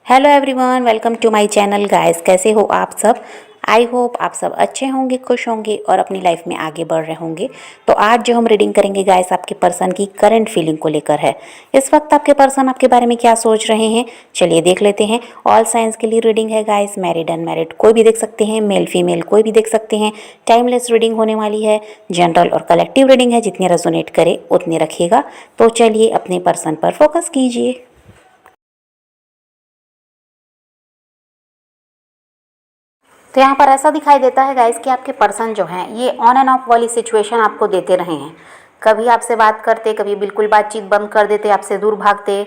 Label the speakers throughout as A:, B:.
A: Hello everyone, welcome to my channel guys. कैसे हो आप सब? आई होप आप सब अच्छे होंगे, खुश होंगे और अपनी लाइफ में आगे बढ़ रहे होंगे। तो आज जो हम रीडिंग करेंगे गाइस, आपके पर्सन की करंट फीलिंग को लेकर है। इस वक्त आपके पर्सन आपके बारे में क्या सोच रहे हैं, चलिए देख लेते हैं। ऑल साइंस के लिए रीडिंग है गाइस, मैरिड अनमैरिड कोई भी देख सकते हैं, मेल फीमेल कोई भी देख सकते हैं। टाइमलेस रीडिंग होने वाली है, जनरल और कलेक्टिव रीडिंग है, जितनी रेजोनेट करे उतनी रखिएगा। तो चलिए अपने पर्सन पर फोकस कीजिए। तो यहाँ पर ऐसा दिखाई देता है गाइस कि आपके पर्सन जो हैं ये ऑन एंड ऑफ वाली सिचुएशन आपको देते रहे हैं। कभी आपसे बात करते, कभी बिल्कुल बातचीत बंद कर देते, आपसे दूर भागते,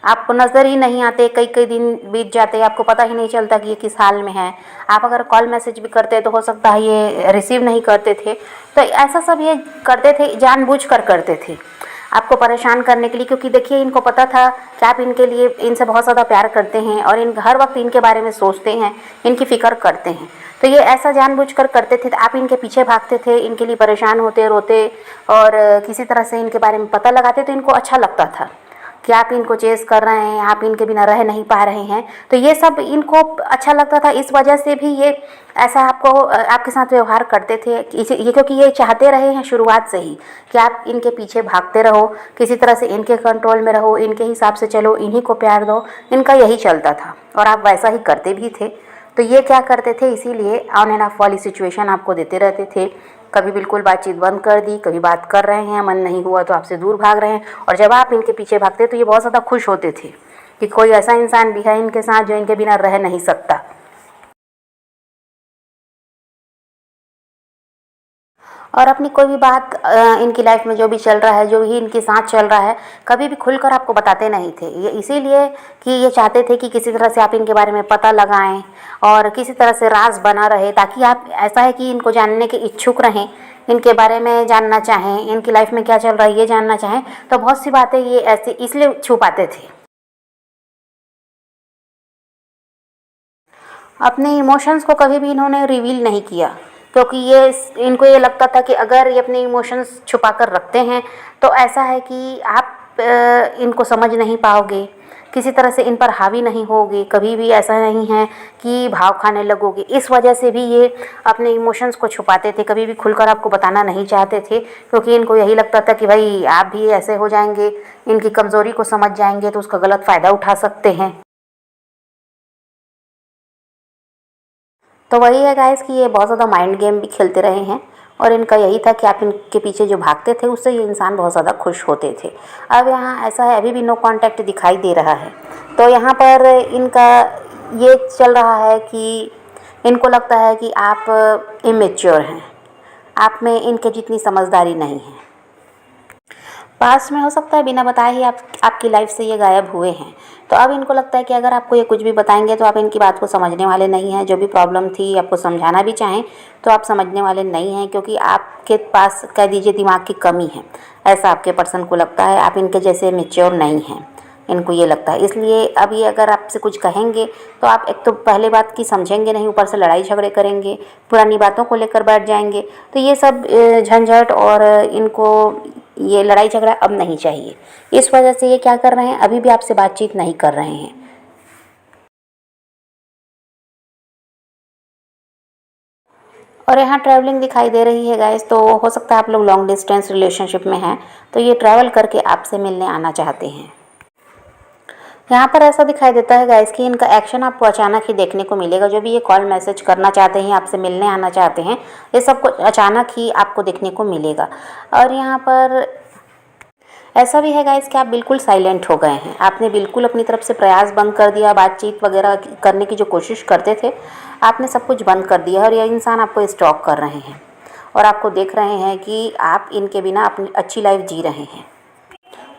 A: आपको नज़र ही नहीं आते, कई कई दिन बीत जाते, आपको पता ही नहीं चलता कि ये किस हाल में है। आप अगर कॉल मैसेज भी करते तो हो सकता है ये रिसीव नहीं करते थे। तो ऐसा सब ये करते थे, जानबूझकर करते थे आपको परेशान करने के लिए, क्योंकि देखिए इनको पता था कि आप इनके लिए, इनसे बहुत ज़्यादा प्यार करते हैं और इन हर वक्त इनके बारे में सोचते हैं, इनकी फ़िक्र करते हैं। तो ये ऐसा जानबूझकर करते थे, आप इनके पीछे भागते थे, इनके लिए परेशान होते, रोते और किसी तरह से इनके बारे में पता लगाते। तो इनको अच्छा लगता था कि आप इनको चेस कर रहे हैं, आप इनके बिना रह नहीं पा रहे हैं। तो ये सब इनको अच्छा लगता था, इस वजह से भी ये ऐसा आपके साथ व्यवहार करते थे। ये क्योंकि ये चाहते रहे हैं शुरुआत से ही कि आप इनके पीछे भागते रहो, किसी तरह से इनके कंट्रोल में रहो, इनके हिसाब से चलो, इन्हीं को प्यार दो। इनका यही चलता था और आप वैसा ही करते भी थे। तो ये क्या करते थे, इसीलिए ऑन एंड ऑफ वाली सिचुएशन आपको देते रहते थे। कभी बिल्कुल बातचीत बंद कर दी, कभी बात कर रहे हैं, मन नहीं हुआ तो आपसे दूर भाग रहे हैं। और जब आप इनके पीछे भागते तो ये बहुत ज़्यादा खुश होते थे कि कोई ऐसा इंसान भी है इनके साथ जो इनके बिना रह नहीं सकता। और अपनी कोई भी बात इनकी लाइफ में जो भी चल रहा है, जो भी इनके साथ चल रहा है, कभी भी खुलकर आपको बताते नहीं थे। ये इसीलिए कि ये चाहते थे कि किसी तरह से आप इनके बारे में पता लगाएं और किसी तरह से राज बना रहे, ताकि आप, ऐसा है कि इनको जानने के इच्छुक रहें, इनके बारे में जानना चाहें, इनकी लाइफ में क्या चल रहा है ये जानना चाहें। तो बहुत सी बातें ये ऐसे इसलिए छुपाते थे। अपने इमोशंस को कभी भी इन्होंने रिवील नहीं किया, क्योंकि ये, इनको ये लगता था कि अगर ये अपने इमोशंस छुपा कर रखते हैं तो ऐसा है कि आप इनको समझ नहीं पाओगे, किसी तरह से इन पर हावी नहीं होगे, कभी भी ऐसा नहीं है कि भाव खाने लगोगे। इस वजह से भी ये अपने इमोशंस को छुपाते थे, कभी भी खुलकर आपको बताना नहीं चाहते थे, क्योंकि इनको यही लगता था कि भाई आप भी ऐसे हो जाएंगे, इनकी कमज़ोरी को समझ जाएंगे तो उसका गलत फ़ायदा उठा सकते हैं। तो वही है गाइस कि ये बहुत ज़्यादा माइंड गेम भी खेलते रहे हैं और इनका यही था कि आप इनके पीछे जो भागते थे उससे ये इंसान बहुत ज़्यादा खुश होते थे। अब यहाँ ऐसा है, अभी भी नो कांटेक्ट दिखाई दे रहा है। तो यहाँ पर इनका ये चल रहा है कि इनको लगता है कि आप इमेच्योर हैं, आप में इनके जितनी समझदारी नहीं है। पास्ट में हो सकता है बिना बताए ही आपकी लाइफ से ये गायब हुए हैं। तो अब इनको लगता है कि अगर आपको ये कुछ भी बताएंगे तो आप इनकी बात को समझने वाले नहीं हैं। जो भी प्रॉब्लम थी, आपको समझाना भी चाहें तो आप समझने वाले नहीं हैं, क्योंकि आपके पास, कह दीजिए, दिमाग की कमी है। ऐसा आपके पर्सन को लगता है, आप इनके जैसे मेच्योर नहीं हैं, इनको ये लगता है। इसलिए अब ये अगर आपसे कुछ कहेंगे तो आप एक तो पहले बात की समझेंगे नहीं, ऊपर से लड़ाई झगड़े करेंगे, पुरानी बातों को लेकर बैठ जाएंगे। तो ये सब झंझट और इनको ये लड़ाई झगड़ा अब नहीं चाहिए। इस वजह से ये क्या कर रहे हैं, अभी भी आपसे बातचीत नहीं कर रहे हैं। और यहाँ ट्रैवलिंग दिखाई दे रही है गाइस, तो हो सकता है आप लोग लॉन्ग डिस्टेंस रिलेशनशिप में हैं, तो ये ट्रैवल करके आपसे मिलने आना चाहते हैं। यहाँ पर ऐसा दिखाई देता है गाइस कि इनका एक्शन आपको अचानक ही देखने को मिलेगा। जो भी ये कॉल मैसेज करना चाहते हैं, आपसे मिलने आना चाहते हैं, ये सब कुछ अचानक ही आपको देखने को मिलेगा। और यहाँ पर ऐसा भी है गाइस कि आप बिल्कुल साइलेंट हो गए हैं, आपने बिल्कुल अपनी तरफ से प्रयास बंद कर दिया, बातचीत वगैरह करने की जो कोशिश करते थे आपने सब कुछ बंद कर दिया। और ये इंसान आपको स्टॉक कर रहे हैं और आपको देख रहे हैं कि आप इनके बिना अपनी अच्छी लाइफ जी रहे हैं।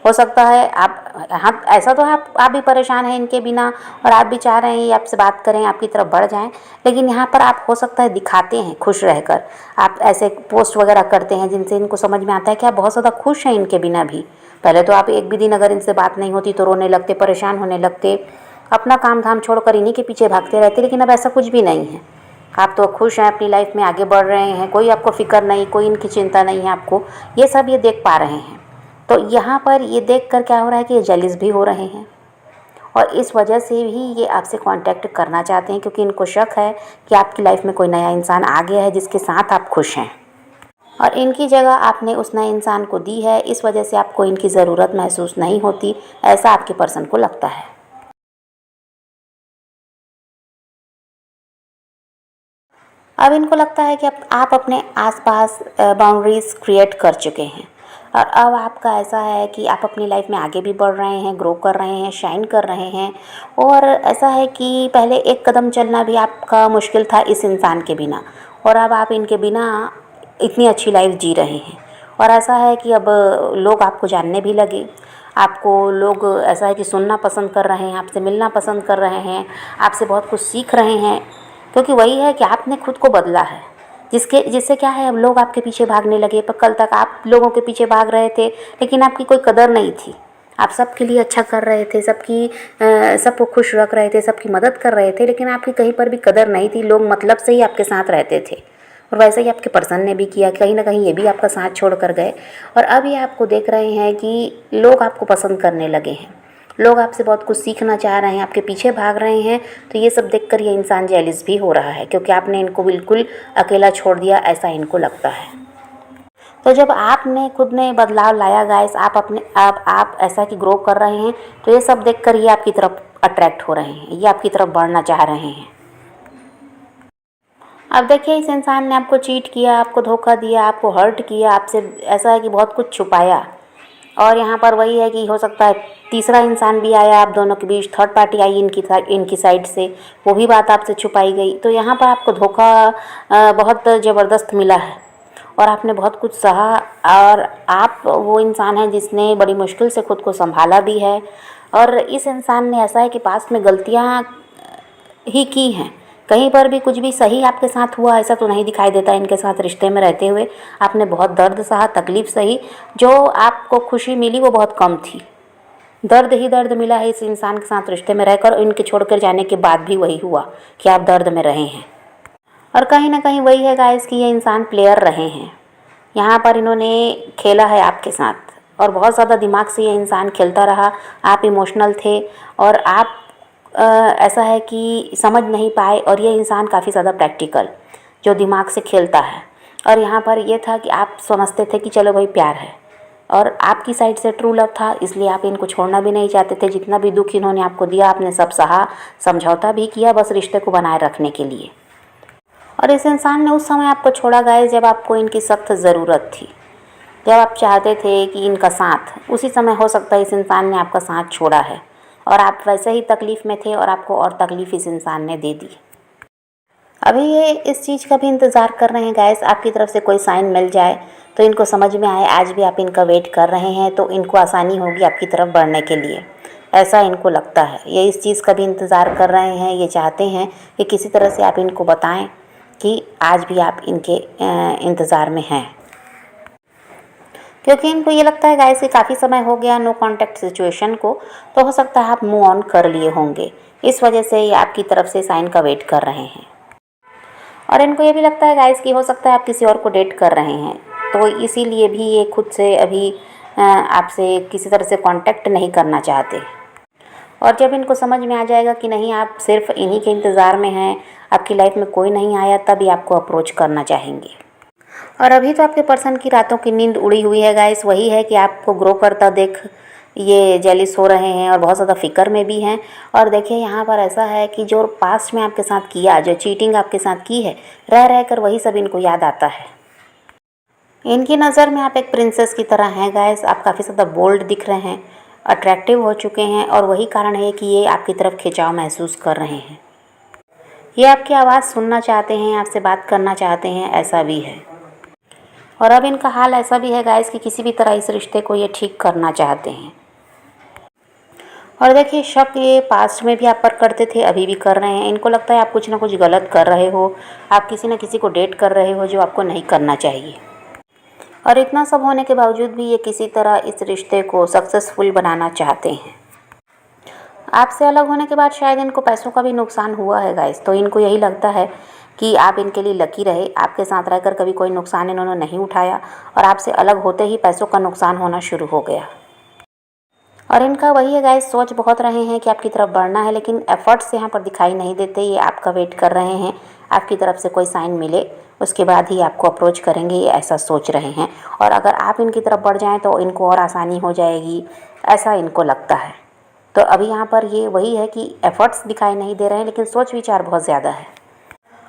A: हो सकता है आप, हाँ ऐसा तो है, आप भी परेशान हैं इनके बिना और आप भी चाह रहे हैं ये आपसे बात करें, आपकी तरफ बढ़ जाएं। लेकिन यहाँ पर आप, हो सकता है, दिखाते हैं खुश रहकर, आप ऐसे पोस्ट वगैरह करते हैं जिनसे इनको समझ में आता है कि आप बहुत ज़्यादा खुश हैं इनके बिना भी। पहले तो आप एक भी दिन अगर इनसे बात नहीं होती तो रोने लगते, परेशान होने लगते, अपना काम धाम छोड़कर इन्हीं के पीछे भागते रहते। लेकिन अब ऐसा कुछ भी नहीं है, आप तो खुश हैं, अपनी लाइफ में आगे बढ़ रहे हैं, कोई आपको फ़िक्र नहीं, कोई इनकी चिंता नहीं है आपको। ये सब ये देख पा रहे हैं। तो यहाँ पर ये देख कर क्या हो रहा है कि ये जेलिस भी हो रहे हैं और इस वजह से भी ये आपसे कांटेक्ट करना चाहते हैं, क्योंकि इनको शक है कि आपकी लाइफ में कोई नया इंसान आ गया है जिसके साथ आप खुश हैं और इनकी जगह आपने उस नए इंसान को दी है। इस वजह से आपको इनकी ज़रूरत महसूस नहीं होती, ऐसा आपके पर्सन को लगता है। अब इनको लगता है कि आप अपने आसपास बाउंड्रीज क्रिएट कर चुके हैं और अब आपका ऐसा है कि आप अपनी लाइफ में आगे भी बढ़ रहे हैं, ग्रो कर रहे हैं, शाइन कर रहे हैं। और ऐसा है कि पहले एक कदम चलना भी आपका मुश्किल था इस इंसान के बिना, और अब आप इनके बिना इतनी अच्छी लाइफ जी रहे हैं। और ऐसा है कि अब लोग आपको जानने भी लगे, आपको लोग ऐसा है कि सुनना पसंद कर रहे हैं, आपसे मिलना पसंद कर रहे हैं, आपसे बहुत कुछ सीख रहे हैं, क्योंकि वही है कि आपने खुद को बदला है। जिससे क्या है, अब लोग आपके पीछे भागने लगे। पर कल तक आप लोगों के पीछे भाग रहे थे लेकिन आपकी कोई कदर नहीं थी। आप सबके लिए अच्छा कर रहे थे, सबको खुश रख रहे थे, सबकी मदद कर रहे थे, लेकिन आपकी कहीं पर भी कदर नहीं थी। लोग मतलब से ही आपके साथ रहते थे और वैसे ही आपके पर्सन ने भी किया। कहीं ना कहीं ये भी आपका साथ छोड़ कर गए और अब ये आपको देख रहे हैं कि लोग आपको पसंद करने लगे हैं, लोग आपसे बहुत कुछ सीखना चाह रहे हैं, आपके पीछे भाग रहे हैं। तो ये सब देखकर ये इंसान जेलिस भी हो रहा है, क्योंकि आपने इनको बिल्कुल अकेला छोड़ दिया, ऐसा इनको लगता है। तो जब आपने खुद ने बदलाव लाया गाइस, आप ऐसा कि ग्रो कर रहे हैं, तो ये सब देखकर ये आपकी तरफ अट्रैक्ट हो रहे हैं, ये आपकी तरफ बढ़ना चाह रहे हैं। अब देखिए, इस इंसान ने आपको चीट किया, आपको धोखा दिया, आपको हर्ट किया, आपसे ऐसा है कि बहुत कुछ छुपाया। और यहाँ पर वही है कि हो सकता है तीसरा इंसान भी आया आप दोनों के बीच, थर्ड पार्टी आई इनकी साइड से, वो भी बात आपसे छुपाई गई। तो यहाँ पर आपको धोखा बहुत ज़बरदस्त मिला है और आपने बहुत कुछ सहा। और आप वो इंसान हैं जिसने बड़ी मुश्किल से खुद को संभाला भी है। और इस इंसान ने ऐसा है कि पास्ट में गलतियाँ ही की हैं, कहीं पर भी कुछ भी सही आपके साथ हुआ ऐसा तो नहीं दिखाई देता। इनके साथ रिश्ते में रहते हुए आपने बहुत दर्द सहा, तकलीफ़ सही। जो आपको खुशी मिली वो बहुत कम थी, दर्द ही दर्द मिला है इस इंसान के साथ रिश्ते में रहकर। इनके छोड़कर जाने के बाद भी वही हुआ कि आप दर्द में रहे हैं। और कहीं ना कहीं वही है गाइस कि ये इंसान प्लेयर रहे हैं। यहाँ पर इन्होंने खेला है आपके साथ और बहुत ज़्यादा दिमाग से ये इंसान खेलता रहा। आप इमोशनल थे और आप ऐसा है कि समझ नहीं पाए। और ये इंसान काफ़ी ज़्यादा प्रैक्टिकल, जो दिमाग से खेलता है। और यहाँ पर ये था कि आप समझते थे कि चलो भाई प्यार है, और आपकी साइड से ट्रू लव था, इसलिए आप इनको छोड़ना भी नहीं चाहते थे। जितना भी दुख इन्होंने आपको दिया आपने सब सहा, समझौता भी किया, बस रिश्ते को बनाए रखने के लिए। और इस इंसान ने उस समय आपको छोड़ा गाइस जब आपको इनकी सख्त ज़रूरत थी, जब आप चाहते थे कि इनका साथ, उसी समय हो सकता है इस इंसान ने आपका साथ छोड़ा है और आप वैसे ही तकलीफ़ में थे और आपको और तकलीफ़ इस इंसान ने दे दी। अभी ये इस चीज़ का भी इंतज़ार कर रहे हैं गाइस, आपकी तरफ से कोई साइन मिल जाए तो इनको समझ में आए। आज भी आप इनका वेट कर रहे हैं तो इनको आसानी होगी आपकी तरफ बढ़ने के लिए, ऐसा इनको लगता है। ये इस चीज़ का भी इंतज़ार कर रहे हैं, ये चाहते हैं कि किसी तरह से आप इनको बताएं कि आज भी आप इनके इंतज़ार में हैं, क्योंकि इनको ये लगता है गाइस कि काफ़ी समय हो गया नो कांटेक्ट सिचुएशन को, तो हो सकता है आप मूव ऑन कर लिए होंगे। इस वजह से ये आपकी तरफ से साइन का वेट कर रहे हैं। और इनको ये भी लगता है गाइस कि हो सकता है आप किसी और को डेट कर रहे हैं, तो इसीलिए भी ये खुद से अभी आपसे किसी तरह से कांटेक्ट नहीं करना चाहते। और जब इनको समझ में आ जाएगा कि नहीं आप सिर्फ इन्हीं के इंतज़ार में हैं, आपकी लाइफ में कोई नहीं आया, तभी आपको अप्रोच करना चाहेंगे। और अभी तो आपके पर्सन की रातों की नींद उड़ी हुई है गाइस। वही है कि आपको ग्रो करता देख ये जेलिस हो रहे हैं और बहुत ज़्यादा फिक्र में भी हैं। और देखिए यहाँ पर ऐसा है कि जो पास्ट में आपके साथ किया, जो चीटिंग आपके साथ की है, रह रह कर वही सब इनको याद आता है। इनकी नज़र में आप एक प्रिंसेस की तरह हैं गाइस। आप काफ़ी ज़्यादा बोल्ड दिख रहे हैं, अट्रैक्टिव हो चुके हैं और वही कारण है कि ये आपकी तरफ खिंचाव महसूस कर रहे हैं। ये आपकी आवाज़ सुनना चाहते हैं, आपसे बात करना चाहते हैं, ऐसा भी है। और अब इनका हाल ऐसा भी है गाइस कि किसी भी तरह इस रिश्ते को ये ठीक करना चाहते हैं। और देखिए, शक ये पास्ट में भी आप पर करते थे, अभी भी कर रहे हैं। इनको लगता है आप कुछ ना कुछ गलत कर रहे हो, आप किसी न किसी को डेट कर रहे हो जो आपको नहीं करना चाहिए। और इतना सब होने के बावजूद भी ये किसी तरह इस रिश्ते को सक्सेसफुल बनाना चाहते हैं। आपसे अलग होने के बाद शायद इनको पैसों का भी नुकसान हुआ है गाइस, तो इनको यही लगता है कि आप इनके लिए लकी रहे। आपके साथ रहकर कभी कोई नुकसान इन्होंने नहीं उठाया और आपसे अलग होते ही पैसों का नुकसान होना शुरू हो गया। और इनका वही है गाइस, सोच बहुत रहे हैं कि आपकी तरफ बढ़ना है, लेकिन एफर्ट्स यहाँ पर दिखाई नहीं देते। ये आपका वेट कर रहे हैं, आपकी तरफ से कोई साइन मिले उसके बाद ही आपको अप्रोच करेंगे, ये ऐसा सोच रहे हैं। और अगर आप इनकी तरफ बढ़ जाएं तो इनको और आसानी हो जाएगी, ऐसा इनको लगता है। तो अभी यहाँ पर ये वही है कि एफर्ट्स दिखाई नहीं दे रहे हैं, लेकिन सोच विचार बहुत ज़्यादा है।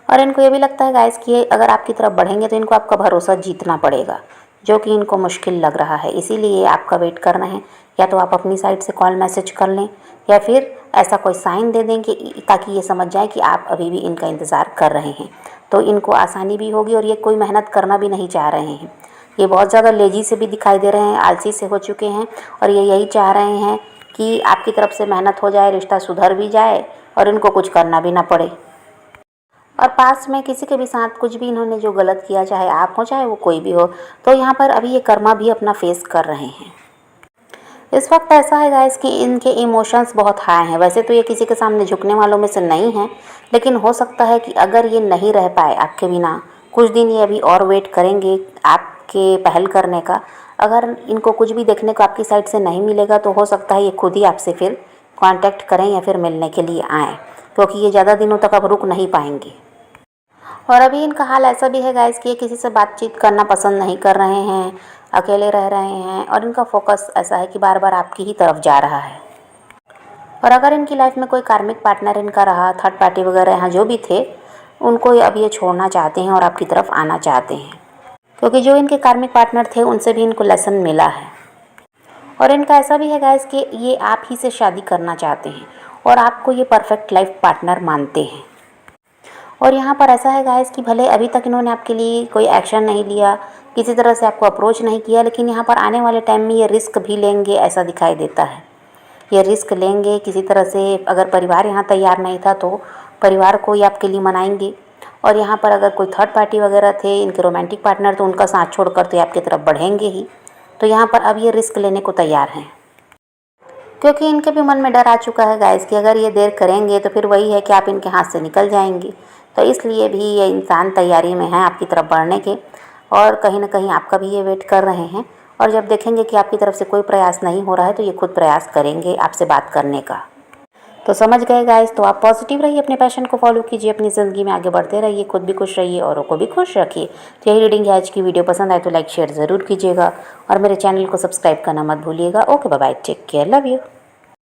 A: और इनको ये भी लगता है गाइस कि अगर आपकी तरफ बढ़ेंगे तो इनको आपका भरोसा जीतना पड़ेगा, जो कि इनको मुश्किल लग रहा है। इसीलिए आपका वेट कर रहे हैं। या तो आप अपनी साइड से कॉल मैसेज कर लें, या फिर ऐसा कोई साइन दे दें कि ताकि ये समझ जाए कि आप अभी भी इनका इंतज़ार कर रहे हैं। तो इनको आसानी भी होगी और ये कोई मेहनत करना भी नहीं चाह रहे हैं। ये बहुत ज़्यादा लेजी से भी दिखाई दे रहे हैं, आलसी से हो चुके हैं, और ये यही चाह रहे हैं कि आपकी तरफ से मेहनत हो जाए, रिश्ता सुधर भी जाए और इनको कुछ करना भी ना पड़े। और पास में किसी के भी साथ कुछ भी इन्होंने जो गलत किया, चाहे आप हो चाहे वो कोई भी हो, तो यहाँ पर अभी ये कर्मा भी अपना फेस कर रहे हैं। इस वक्त ऐसा है गाइस कि इनके इमोशंस बहुत हाई हैं। वैसे तो ये किसी के सामने झुकने वालों में से नहीं हैं, लेकिन हो सकता है कि अगर ये नहीं रह पाए आपके बिना कुछ दिन, ये अभी और वेट करेंगे आपके पहल करने का। अगर इनको कुछ भी देखने को आपकी साइड से नहीं मिलेगा तो हो सकता है ये खुद ही आपसे फिर कांटेक्ट करें या फिर मिलने के लिए आएँ, क्योंकि ये ज़्यादा दिनों तक अब रुक नहीं पाएंगे। और अभी इनका हाल ऐसा भी है गाइस कि ये किसी से बातचीत करना पसंद नहीं कर रहे हैं, अकेले रह रहे हैं, और इनका फोकस ऐसा है कि बार बार आपकी ही तरफ जा रहा है। और अगर इनकी लाइफ में कोई कार्मिक पार्टनर इनका रहा, थर्ड पार्टी वगैरह यहाँ जो भी थे, उनको अब ये छोड़ना चाहते हैं और आपकी तरफ आना चाहते हैं, क्योंकि जो इनके कार्मिक पार्टनर थे उनसे भी इनको लेसन मिला है। और इनका ऐसा भी है गाइस कि ये आप ही से शादी करना चाहते हैं और आपको ये परफेक्ट लाइफ पार्टनर मानते हैं। और यहाँ पर ऐसा है गाइस कि भले अभी तक इन्होंने आपके लिए कोई एक्शन नहीं लिया, किसी तरह से आपको अप्रोच नहीं किया, लेकिन यहाँ पर आने वाले टाइम में ये रिस्क भी लेंगे, ऐसा दिखाई देता है। ये रिस्क लेंगे किसी तरह से। अगर परिवार यहाँ तैयार नहीं था तो परिवार को ही आपके लिए मनाएंगे। और यहाँ पर अगर कोई थर्ड पार्टी वगैरह थे इनके रोमांटिक पार्टनर, तो उनका साथ छोड़कर तो ये आपकी तरफ बढ़ेंगे ही। तो यहाँ पर अब ये रिस्क लेने को तैयार हैं, क्योंकि इनके भी मन में डर आ चुका है गाइस कि अगर ये देर करेंगे तो फिर वही है कि आप इनके हाथ से निकल जाएंगे। तो इसलिए भी ये इंसान तैयारी में है आपकी तरफ बढ़ने के, और कहीं ना कहीं आपका भी ये वेट कर रहे हैं। और जब देखेंगे कि आपकी तरफ से कोई प्रयास नहीं हो रहा है तो ये खुद प्रयास करेंगे आपसे बात करने का। तो समझ गए गाइस। तो आप पॉजिटिव रहिए, अपने पैशन को फॉलो कीजिए, अपनी ज़िंदगी में आगे बढ़ते रहिए, खुद भी खुश रहिए, औरों को भी खुश रखिए। तो यही रीडिंग है आज की। वीडियो पसंद आए तो लाइक शेयर ज़रूर कीजिएगा और मेरे चैनल को सब्सक्राइब करना मत भूलिएगा। Okay bye bye, take care, love you.